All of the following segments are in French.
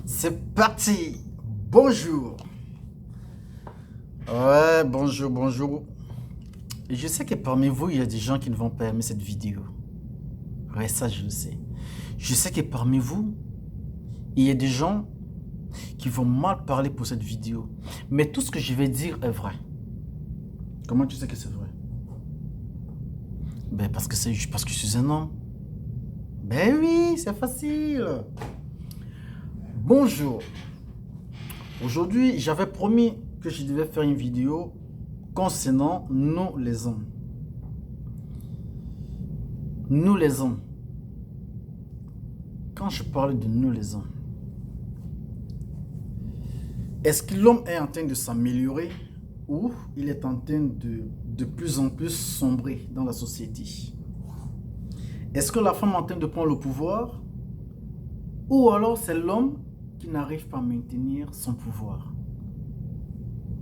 C'est parti. Bonjour. Ouais, bonjour, bonjour. Et je sais que parmi vous, il y a des gens qui ne vont pas aimer cette vidéo. Ouais, ça, je le sais. Je sais que parmi vous, il y a des gens qui vont mal parler pour cette vidéo. Mais tout ce que je vais dire est vrai. Comment tu sais que c'est vrai? Ben, parce que je suis un homme. Ben oui, c'est facile. Bonjour. Aujourd'hui, j'avais promis que je devais faire une vidéo concernant nous les hommes. Nous les hommes. Quand je parle de nous les hommes, est-ce que l'homme est en train de s'améliorer ou il est en train de plus en plus sombrer dans la société? Est-ce que la femme est en train de prendre le pouvoir ou alors c'est l'homme qui n'arrive pas à maintenir son pouvoir?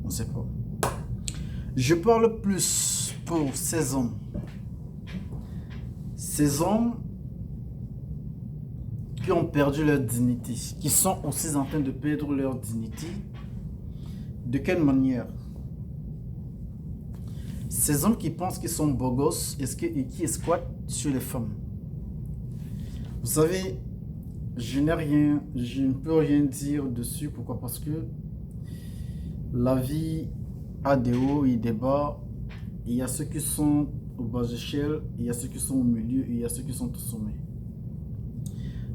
On ne sait pas. Je parle plus pour ces hommes. Ces hommes qui ont perdu leur dignité, qui sont aussi en train de perdre leur dignité. De quelle manière? Ces hommes qui pensent qu'ils sont beaux gosses et qui squattent sur les femmes. Vous savez, je ne peux rien dire dessus. Pourquoi? Parce que la vie a des hauts et des bas. Il y a ceux qui sont au bas d'échelle, il y a ceux qui sont au milieu et il y a ceux qui sont au sommet.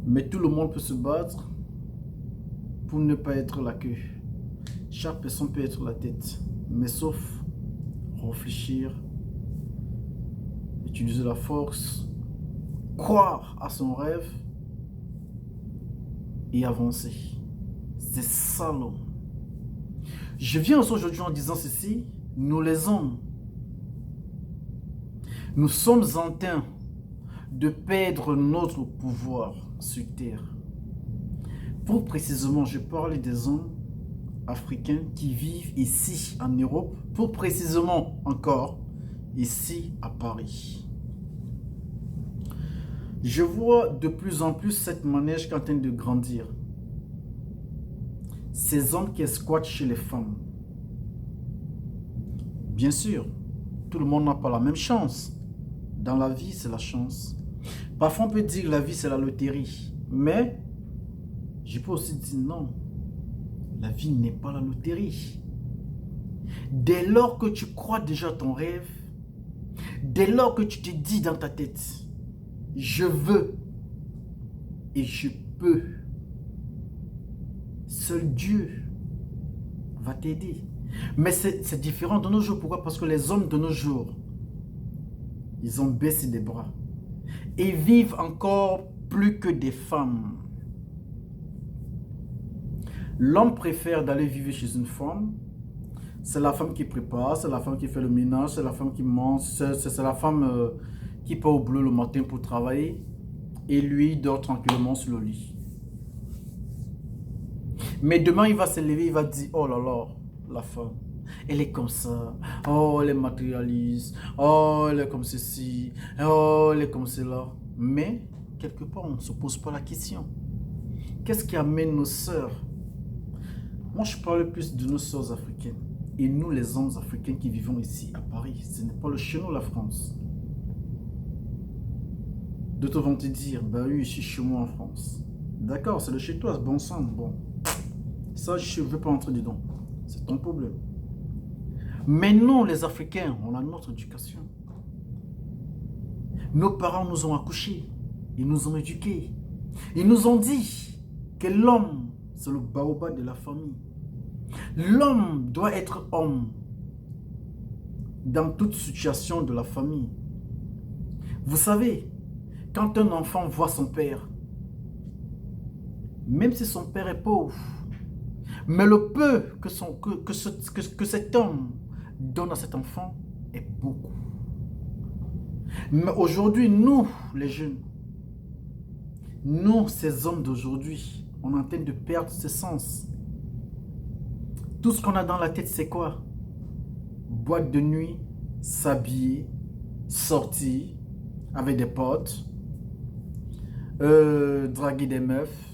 Mais tout le monde peut se battre pour ne pas être la queue. Chaque personne peut être la tête, mais sauf réfléchir, utiliser la force, croire à son rêve et avancer. C'est ça l'homme. Je viens aujourd'hui en disant ceci, nous les hommes, nous sommes en train de perdre notre pouvoir sur terre. Pour précisément, je parle des hommes africains qui vivent ici en Europe, pour précisément encore ici à Paris. Je vois de plus en plus cette manège qui est en train de grandir. Ces hommes qui squattent chez les femmes. Bien sûr, tout le monde n'a pas la même chance. Dans la vie, c'est la chance. Parfois, on peut dire que la vie, c'est la loterie. Mais, je peux aussi dire non. La vie n'est pas la loterie. Dès lors que tu crois déjà à ton rêve, dès lors que tu te dis dans ta tête, je veux et je peux, seul Dieu va t'aider. Mais c'est différent de nos jours. Pourquoi? Parce que les hommes de nos jours, ils ont baissé les bras et vivent encore plus que des femmes. L'homme préfère d'aller vivre chez une femme. C'est la femme qui prépare, c'est la femme qui fait le ménage, c'est la femme qui mange, c'est la femme qui part au boulot le matin pour travailler et lui dort tranquillement sur le lit. Mais demain, il va se lever, il va dire, oh là là, la femme, elle est comme ça, oh, elle est matérialiste, oh, elle est comme ceci, oh, elle est comme cela. Mais, quelque part, on ne se pose pas la question. Qu'est-ce qui amène nos sœurs? Moi, je parle plus de nos sœurs africaines. Et nous, les hommes africains qui vivons ici, à Paris, ce n'est pas le chez nous, la France. D'autres vont te dire, bah oui, je suis chez moi en France. D'accord, c'est le chez toi, bon sang, bon. Ça, je ne veux pas entrer dedans. C'est ton problème. Mais nous, les Africains, on a notre éducation. Nos parents nous ont accouchés. Ils nous ont éduqués. Ils nous ont dit que l'homme, c'est le baobab de la famille. L'homme doit être homme dans toute situation de la famille. Vous savez, quand un enfant voit son père, même si son père est pauvre, mais le peu que cet homme donne à cet enfant est beaucoup. Mais aujourd'hui, nous, les jeunes, nous, ces hommes d'aujourd'hui, on est en train de perdre ce sens. Tout ce qu'on a dans la tête, c'est quoi? Boîte de nuit, s'habiller, sortir avec des potes, draguer des meufs,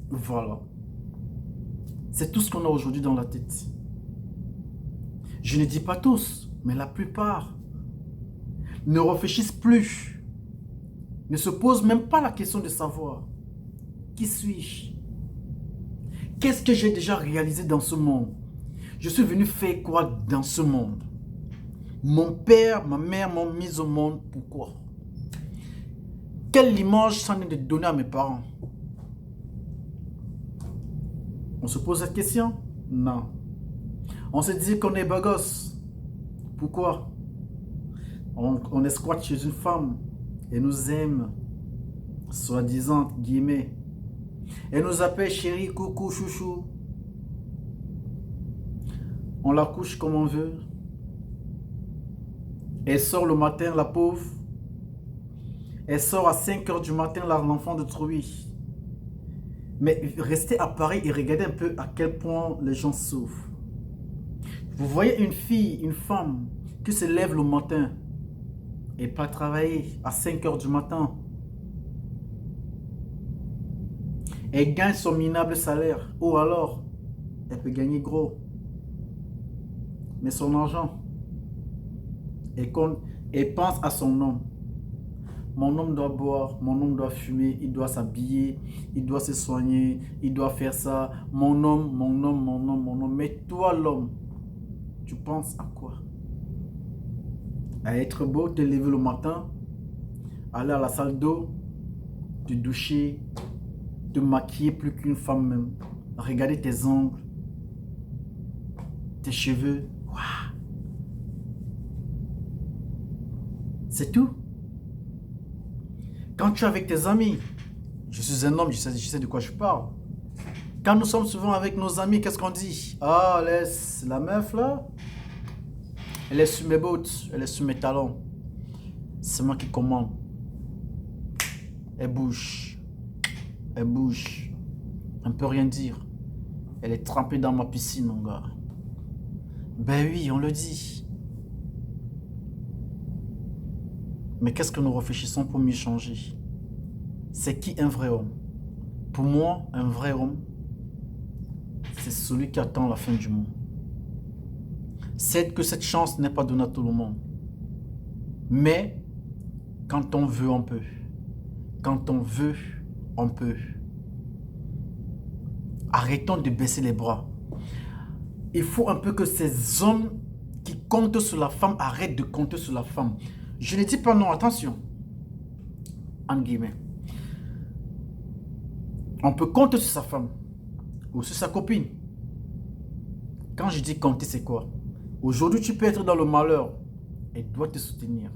Voilà. C'est tout ce qu'on a aujourd'hui dans la tête. Je ne dis pas tous, mais la plupart ne réfléchissent plus, ne se posent même pas la question de savoir qui suis-je? Qu'est-ce que j'ai déjà réalisé dans ce monde? Je suis venu faire quoi dans ce monde? Mon père, ma mère m'ont mis au monde, pourquoi? Quelle image s'en est de donner à mes parents? On se pose cette question? Non. On se dit qu'on est beau gosse. Pourquoi? On est squat chez une femme et nous aime, soi-disant, guillemets. Elle nous appelle chérie, coucou, chouchou. On la couche comme on veut. Elle sort le matin, la pauvre. Elle sort à 5 h du matin, l'enfant de Trouy. Mais restez à Paris et regardez un peu à quel point les gens souffrent. Vous voyez une fille, une femme qui se lève le matin et pas travailler à 5 h du matin. Elle gagne son minable salaire. Ou alors, elle peut gagner gros. Mais son argent, elle pense à son homme. Mon homme doit boire, mon homme doit fumer, il doit s'habiller, il doit se soigner, il doit faire ça. Mon homme, mon homme, mon homme, mon homme. Mais toi, l'homme, tu penses à quoi? À être beau, te lever le matin, aller à la salle d'eau, te doucher, te maquiller plus qu'une femme même. Regarder tes ongles, tes cheveux. Waouh! C'est tout. Quand tu es avec tes amis, je suis un homme, je sais de quoi je parle. Quand nous sommes souvent avec nos amis, qu'est-ce qu'on dit? Ah, laisse la meuf là, elle est sur mes bottes, elle est sur mes talons. C'est moi qui commande. Elle bouge. Elle bouge. On ne peut rien dire. Elle est trempée dans ma piscine, mon gars. Ben oui, on le dit. Mais qu'est-ce que nous réfléchissons pour mieux changer? C'est qui un vrai homme? Pour moi, un vrai homme, c'est celui qui attend la fin du monde. C'est que cette chance n'est pas donnée à tout le monde. Mais, quand on veut, on peut. Quand on veut, on peut. Arrêtons de baisser les bras. Il faut un peu que ces hommes qui comptent sur la femme arrêtent de compter sur la femme. Je ne dis pas non, attention. En guillemets. On peut compter sur sa femme ou sur sa copine. Quand je dis compter, c'est quoi? Aujourd'hui, tu peux être dans le malheur. Elle doit te soutenir.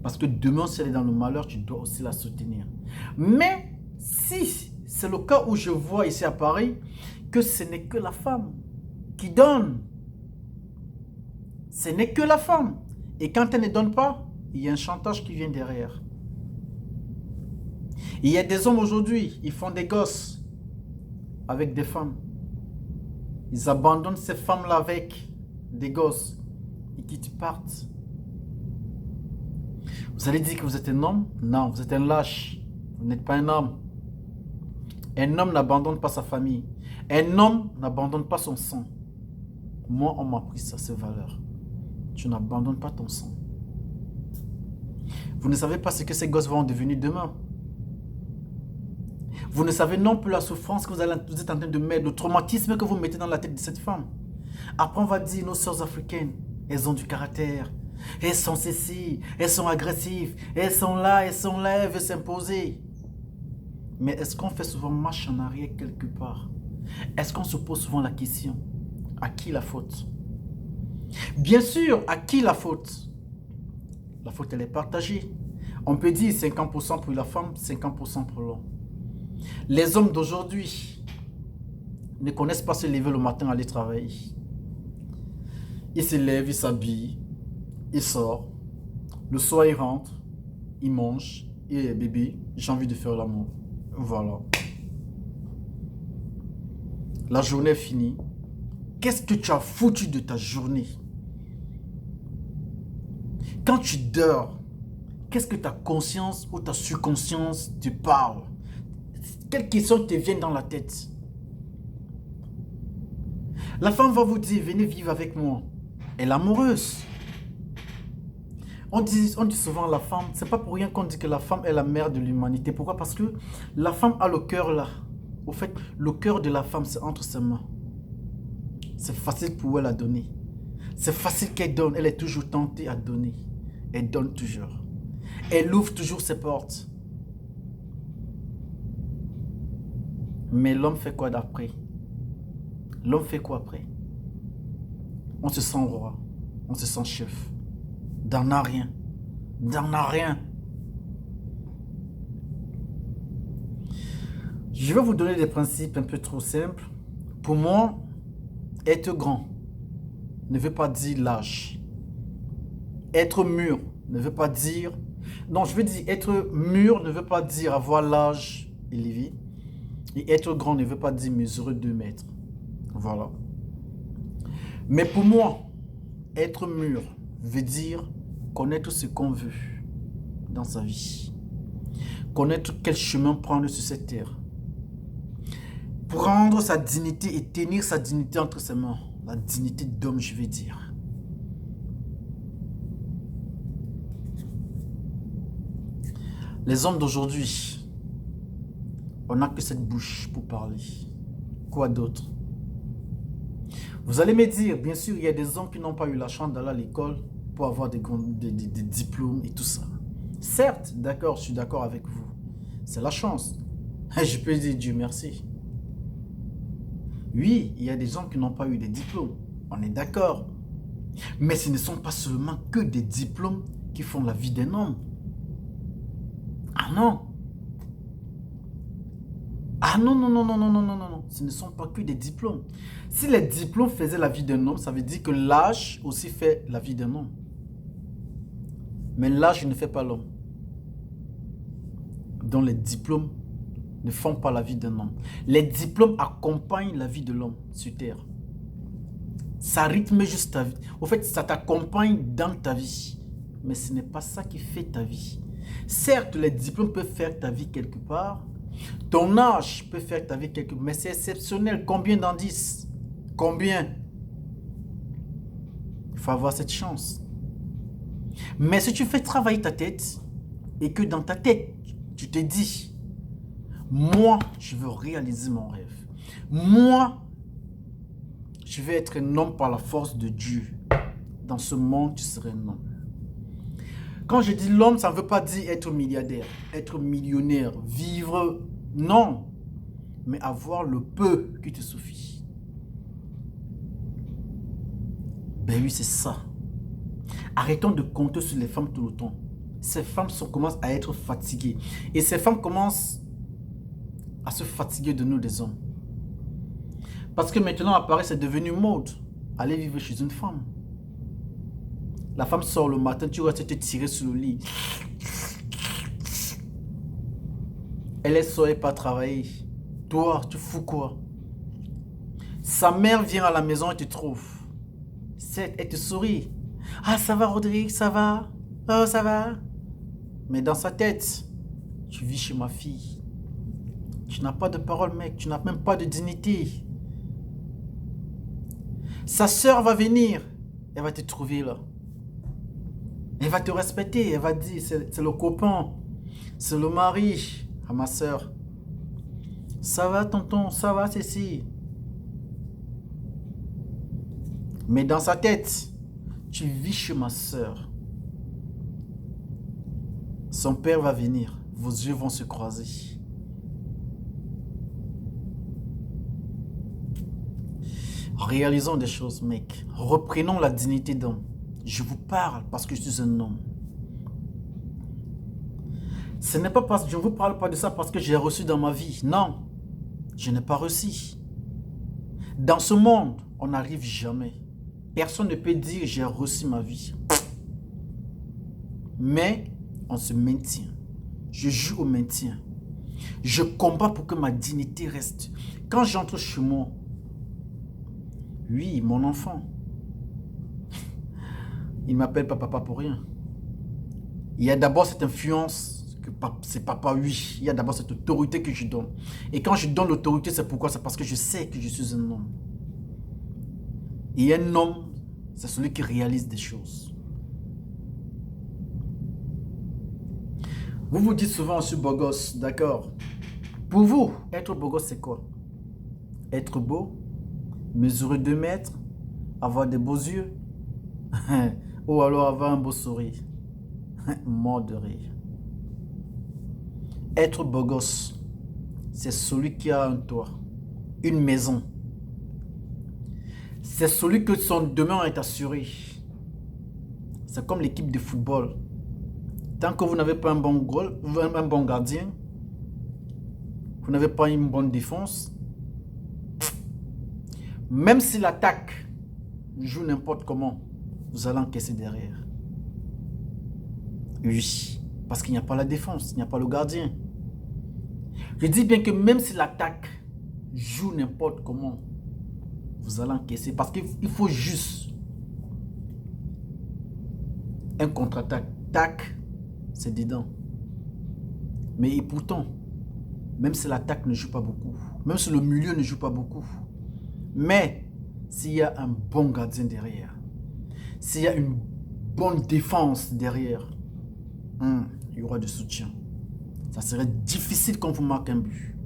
Parce que demain, si elle est dans le malheur, tu dois aussi la soutenir. Mais si c'est le cas où je vois ici à Paris que ce n'est que la femme qui donne. Ce n'est que la femme. Et quand elle ne donne pas, il y a un chantage qui vient derrière. Il y a des hommes aujourd'hui, ils font des gosses avec des femmes. Ils abandonnent ces femmes-là avec des gosses et qui partent. Vous allez dire que vous êtes un homme? Non, vous êtes un lâche. Vous n'êtes pas un homme. Un homme n'abandonne pas sa famille. Un homme n'abandonne pas son sang. Moi, on m'a appris ça, ces valeurs. Tu n'abandonnes pas ton sang. Vous ne savez pas ce que ces gosses vont devenir demain. Vous ne savez non plus la souffrance que vous êtes en train de mettre, le traumatisme que vous mettez dans la tête de cette femme. Après, on va dire, nos sœurs africaines, elles ont du caractère. Elles sont ceci, elles sont agressives, elles sont là, elles veulent s'imposer. Mais est-ce qu'on fait souvent marche en arrière quelque part? Est-ce qu'on se pose souvent la question, à qui la faute? Bien sûr, à qui la faute? La faute, elle est partagée. On peut dire 50% pour la femme, 50% pour l'homme. Les hommes d'aujourd'hui ne connaissent pas se lever le matin, aller travailler. Ils se lèvent, ils s'habillent, ils sortent. Le soir, ils rentrent, ils mangent. Et bébé, j'ai envie de faire l'amour. Voilà. La journée est finie. Qu'est-ce que tu as foutu de ta journée? Quand tu dors, qu'est-ce que ta conscience ou ta subconscience te parle? Quelle question te vient dans la tête? La femme va vous dire, venez vivre avec moi. Elle est amoureuse. On dit souvent la femme, c'est pas pour rien qu'on dit que la femme est la mère de l'humanité. Pourquoi? Parce que la femme a le cœur là. Au fait, le cœur de la femme, c'est entre ses mains. C'est facile pour elle à donner. C'est facile qu'elle donne. Elle est toujours tentée à donner. Elle donne toujours. Elle ouvre toujours ses portes. Mais l'homme fait quoi d'après? L'homme fait quoi après? On se sent roi. On se sent chef. D'en a rien. D'en a rien. Je vais vous donner des principes un peu trop simples. Pour moi, être grand ne veut pas dire l'âge. Être mûr ne veut pas dire... Non, je veux dire être mûr ne veut pas dire avoir l'âge élevé. Et être grand ne veut pas dire mesurer 2 mètres. Voilà. Mais pour moi, être mûr veut dire connaître ce qu'on veut dans sa vie. Connaître quel chemin prendre sur cette terre. Prendre sa dignité et tenir sa dignité entre ses mains. La dignité d'homme, je vais dire. Les hommes d'aujourd'hui, on n'a que cette bouche pour parler. Quoi d'autre? Vous allez me dire, bien sûr, il y a des hommes qui n'ont pas eu la chance d'aller à l'école pour avoir des diplômes et tout ça. Certes, d'accord, je suis d'accord avec vous. C'est la chance. Je peux dire Dieu merci. Oui, il y a des gens qui n'ont pas eu des diplômes. On est d'accord. Mais ce ne sont pas seulement que des diplômes qui font la vie d'un homme. Ah non. Ah non, non, non, non, non, non, non, non, non. Ce ne sont pas que des diplômes. Si les diplômes faisaient la vie d'un homme, ça veut dire que l'âge aussi fait la vie d'un homme. Mais l'âge ne fait pas l'homme. Donc les diplômes ne font pas la vie d'un homme. Les diplômes accompagnent la vie de l'homme sur terre. Ça rythme juste ta vie. Au fait, ça t'accompagne dans ta vie. Mais ce n'est pas ça qui fait ta vie. Certes, les diplômes peuvent faire ta vie quelque part. Ton âge peut faire ta vie quelque part. Mais c'est exceptionnel. Combien d'indices? Combien? Il faut avoir cette chance. Mais si tu fais travailler ta tête et que dans ta tête, tu te dis, moi, je veux réaliser mon rêve. Moi, je vais être un homme par la force de Dieu. Dans ce monde, tu serais un homme. Quand je dis l'homme, ça ne veut pas dire être milliardaire, être millionnaire, vivre. Non. Mais avoir le peu qui te suffit. Ben oui, c'est ça. Arrêtons de compter sur les femmes tout le temps. Ces femmes commencent à être fatiguées. Et ces femmes commencent à se fatiguer de nous, des hommes. Parce que maintenant, à Paris, c'est devenu mode. Aller vivre chez une femme. La femme sort le matin, tu restes te tirer sur le lit. Elle est sortie pas travailler. Toi, tu fous quoi? Sa mère vient à la maison et te trouve. Elle te sourit. Ah, ça va, Rodrigue, ça va? Oh, ça va? Mais dans sa tête, tu vis chez ma fille. Tu n'as pas de parole, mec. Tu n'as même pas de dignité. Sa soeur va venir. Elle va te trouver là. Elle va te respecter. Elle va dire, c'est le copain. C'est le mari à ma soeur. Ça va, tonton? Ça va, Cécile? Mais dans sa tête, tu vis chez ma soeur. Son père va venir. Vos yeux vont se croiser. Réalisons des choses, mec. Reprenons la dignité d'homme. Je vous parle parce que je suis un homme. Ce n'est pas parce que je ne vous parle pas de ça parce que j'ai reçu dans ma vie. Non, je n'ai pas reçu. Dans ce monde, on n'arrive jamais. Personne ne peut dire j'ai reçu ma vie. Mais on se maintient. Je joue au maintien. Je combats pour que ma dignité reste. Quand j'entre chez moi, oui, mon enfant, il ne m'appelle pas papa pour rien. Il y a d'abord cette influence que c'est papa, oui. Il y a d'abord cette autorité que je donne. Et quand je donne l'autorité, c'est pourquoi? C'est parce que je sais que je suis un homme. Et un homme, c'est celui qui réalise des choses. Vous vous dites souvent, je suis beau gosse, d'accord. Pour vous, être beau gosse, c'est quoi? Être beau, mesurer 2 mètres, avoir des beaux yeux, ou alors avoir un beau sourire. Mort de rire. Être beau gosse, c'est celui qui a un toit, une maison. C'est celui que son demain est assuré. C'est comme l'équipe de football. Tant que vous n'avez pas un bon gardien, vous n'avez pas une bonne défense, même si l'attaque joue n'importe comment, vous allez encaisser derrière. Oui, parce qu'il n'y a pas la défense, il n'y a pas le gardien. Je dis bien que même si l'attaque joue n'importe comment, vous allez encaisser parce qu'il faut juste un contre-attaque. Tac, c'est dedans. Mais et pourtant, même si l'attaque ne joue pas beaucoup, même si le milieu ne joue pas beaucoup, mais s'il y a un bon gardien derrière, s'il y a une bonne défense derrière, il y aura du soutien. Ça serait difficile quand vous marquez un but.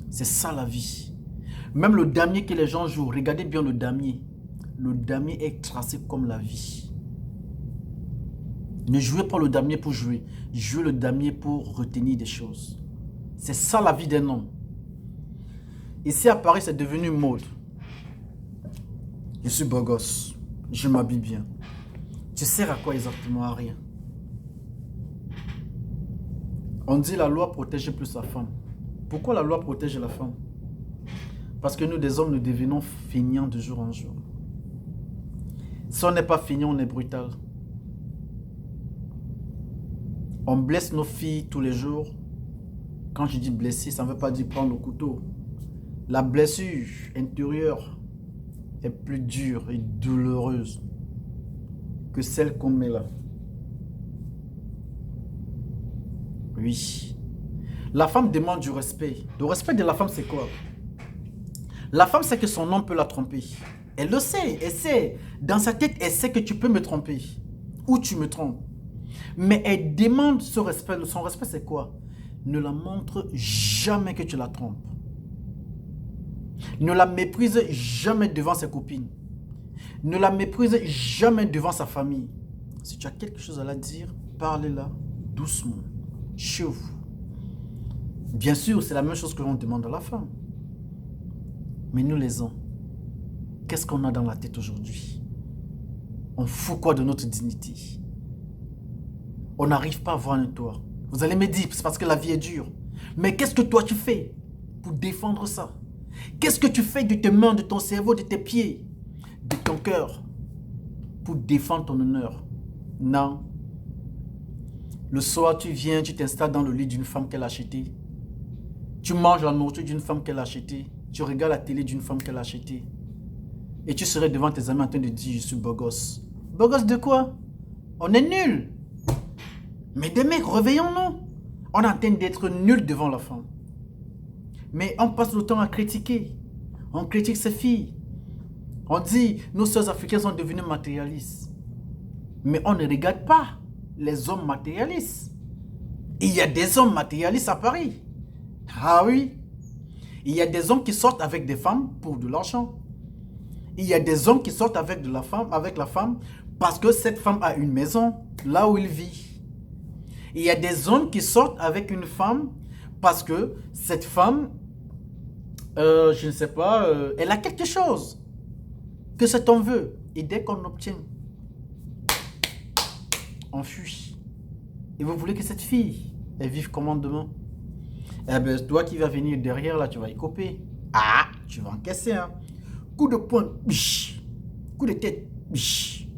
C'est ça la vie. Même le damier que les gens jouent, regardez bien le damier. Le damier est tracé comme la vie. Ne jouez pas le damier pour jouer. Jouez le damier pour retenir des choses. C'est ça la vie d'un homme. Ici à Paris, c'est devenu mode. Je suis beau gosse. Je m'habille bien. Tu sers à quoi exactement? À rien. On dit la loi protège plus la femme. Pourquoi la loi protège la femme? Parce que nous, des hommes, nous devenons feignants de jour en jour. Si on n'est pas feignant, on est brutal. On blesse nos filles tous les jours. Quand je dis blesser, ça ne veut pas dire prendre le couteau. La blessure intérieure est plus dure et douloureuse que celle qu'on met là. Oui. La femme demande du respect. Le respect de la femme, c'est quoi? La femme sait que son homme peut la tromper. Elle le sait. Elle sait. Dans sa tête, elle sait que tu peux me tromper. Ou tu me trompes. Mais elle demande ce respect. Son respect, c'est quoi? Ne la montre jamais que tu la trompes. Ne la méprise jamais devant ses copines. Ne la méprise jamais devant sa famille. Si tu as quelque chose à la dire, parlez-la doucement, chez vous. Bien sûr, c'est la même chose que l'on demande à la femme. Mais nous les hommes, qu'est-ce qu'on a dans la tête aujourd'hui? On fout quoi de notre dignité? On n'arrive pas à voir un toit. Vous allez me dire, c'est parce que la vie est dure. Mais qu'est-ce que toi tu fais pour défendre ça? Qu'est-ce que tu fais de tes mains, de ton cerveau, de tes pieds, de ton cœur pour défendre ton honneur? Non. Le soir, tu viens, tu t'installes dans le lit d'une femme qu'elle a achetée. Tu manges la nourriture d'une femme qu'elle a achetée. Tu regardes la télé d'une femme qu'elle a achetée. Et tu serais devant tes amis en train de dire, je suis beau gosse. Beau gosse de quoi? On est nuls. Mais des mecs, réveillons-nous. On est en train d'être nuls devant la femme. Mais on passe le temps à critiquer. On critique ses filles. On dit, nos sœurs africaines sont devenues matérialistes. Mais on ne regarde pas les hommes matérialistes. Il y a des hommes matérialistes à Paris. Ah oui. Il y a des hommes qui sortent avec des femmes pour de l'argent. Il y a des hommes qui sortent avec la femme parce que cette femme a une maison là où il vit. Il y a des hommes qui sortent avec une femme parce que cette femme, je ne sais pas, elle a quelque chose que cet homme veut. Et dès qu'on obtient, on fuit. Et vous voulez que cette fille, elle vive comment demain? Eh bien, toi qui vas venir derrière, là, tu vas y couper. Ah, tu vas encaisser, hein. Coup de poing, biche. Coup de tête, biche.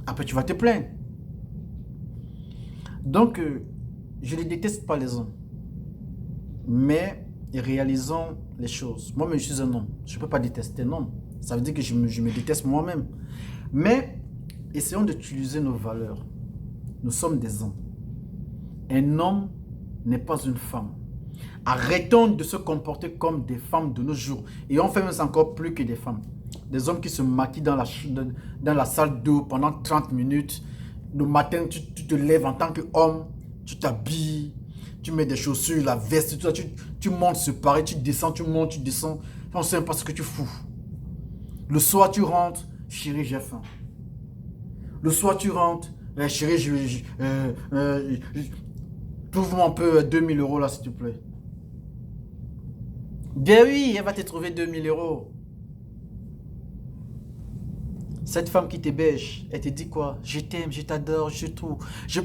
Après, tu vas te plaindre. Donc, je ne déteste pas les hommes. Mais réalisons les choses. Moi-même, je suis un homme. Je ne peux pas détester un homme. Ça veut dire que je me déteste moi-même. Mais essayons d'utiliser nos valeurs. Nous sommes des hommes. Un homme n'est pas une femme. Arrêtons de se comporter comme des femmes de nos jours. Et on fait même encore plus que des femmes. Des hommes qui se maquillent dans la salle d'eau pendant 30 minutes. Le matin, tu te lèves en tant qu'homme, tu t'habilles, tu mets des chaussures, la veste, tout ça, tu montes séparé, tu descends, tu montes, tu descends. On ne sait même pas ce que tu fous. Le soir, tu rentres, chérie, j'ai faim. Le soir, tu rentres, chérie, trouve-moi un peu 2000 € là, s'il te plaît. Ben oui, elle va te trouver 2000 €. Cette femme qui t'héberge, elle te dit quoi? Je t'aime, je t'adore, je tout. Je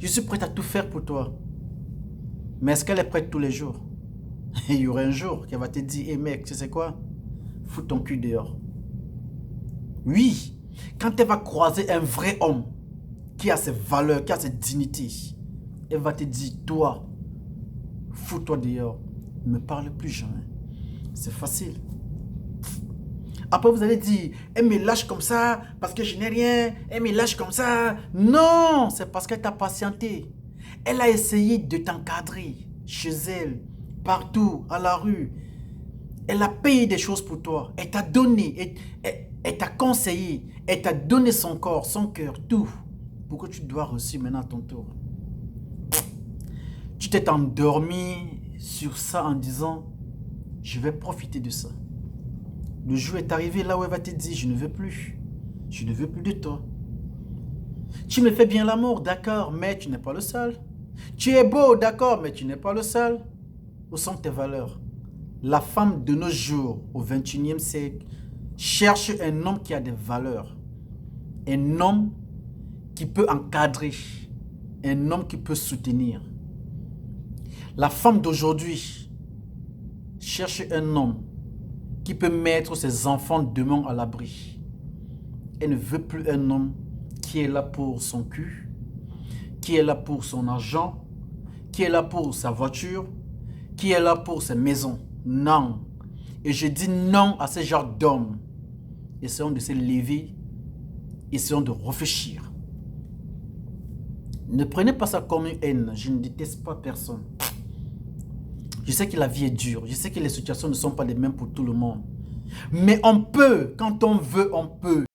suis prête à tout faire pour toi. Mais est-ce qu'elle est prête tous les jours? Et il y aura un jour qu'elle va te dire, hé mec, tu sais quoi? Fous ton cul dehors. Oui, quand elle va croiser un vrai homme qui a ses valeurs, qui a ses dignités, elle va te dire, toi, fous-toi dehors. Ne me parle plus jamais. C'est facile. Après, vous allez dire, elle me lâche comme ça parce que je n'ai rien. Elle me lâche comme ça. Non, c'est parce qu'elle t'a patienté. Elle a essayé de t'encadrer chez elle, partout, à la rue. Elle a payé des choses pour toi. Elle t'a donné, elle t'a conseillé. Elle t'a donné son corps, son cœur, tout. Pourquoi tu dois reçu maintenant à ton tour? Tu t'es endormi sur ça en disant, je vais profiter de ça. Le jour est arrivé là où elle va te dire, je ne veux plus. Je ne veux plus de toi. Tu me fais bien l'amour, d'accord, mais tu n'es pas le seul. Tu es beau, d'accord, mais tu n'es pas le seul. Où sont tes valeurs? La femme de nos jours, au XXIe siècle, cherche un homme qui a des valeurs. Un homme qui peut encadrer. Un homme qui peut soutenir. La femme d'aujourd'hui cherche un homme qui peut mettre ses enfants demain à l'abri. Elle ne veut plus un homme qui est là pour son cul, qui est là pour son argent, qui est là pour sa voiture, qui est là pour sa maison. Non. Et je dis non à ce genre d'hommes. Essayons de se lever, essayons de réfléchir. Ne prenez pas ça comme une haine. Je ne déteste pas personne. Je sais que la vie est dure. Je sais que les situations ne sont pas les mêmes pour tout le monde. Mais on peut, quand on veut, on peut.